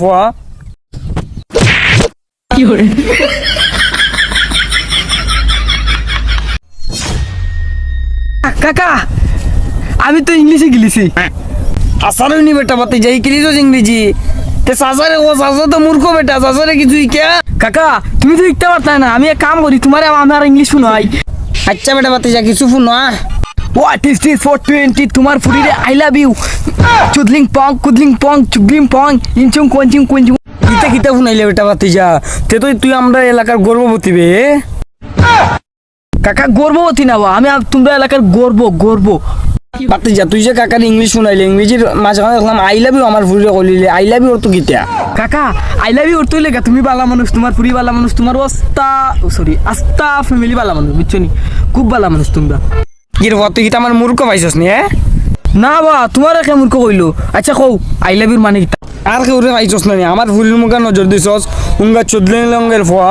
ফুয়া কাকা আমি তো ইংলিশে গিলিছি আসারও নি বেটা বাতি যাই কিলিস ইংরেজি তে সাসারে ও সাসা তো মূর্খ বেটা সাসারে কিছু কে কাকা তুমি তো লিখতে পারতা না আমি এক কাম করি তোমার আমার ইংলিশ শুনাই আচ্ছা বেটা বাতি যা কিছু ফোন না হোয়াট ইজ দিস 420 তোমার ফুরিরে আই লাভ ইউ চুদলিং পং কুদলিং পং চুগলিং পং ইনচুং কোনচিং কোনচিং কিতা কিতা ফোনাইলে বেটা বাতি যা তে তো তুই আমরা এলাকার গর্ববতী বে কাকা গর্ববতী না আমি তোমরা এলাকার গর্ব বাতি যা তুই যে কাকার ইংলিশ শুনাইলে ইংরেজির মাঝখানে দেখলাম আই লাভ ইউ আমার ফুরিরে কলিলে আই লাভ ইউ তো কিতা কাকা আই লাভ ইউ ওর তুই লেগা তুমি বালা মানুষ তোমার ফুরি বালা মানুষ তোমার আস্তা ফ্যামিলি বালা মানুষ বুঝছো নি খুব বালা মানুষ তোমরা কির তুই কিতা আমার মূর্খ পাইছস নি না বা তোমার একে মূর্খ কইলো আচ্ছা কও আই লাভ ইউর মানে কি আর কেউ রে পাইছস না নি আমার ফুরির মুখে নজর দিছস উঙ্গা চোদলেন লঙ্গের ফোয়া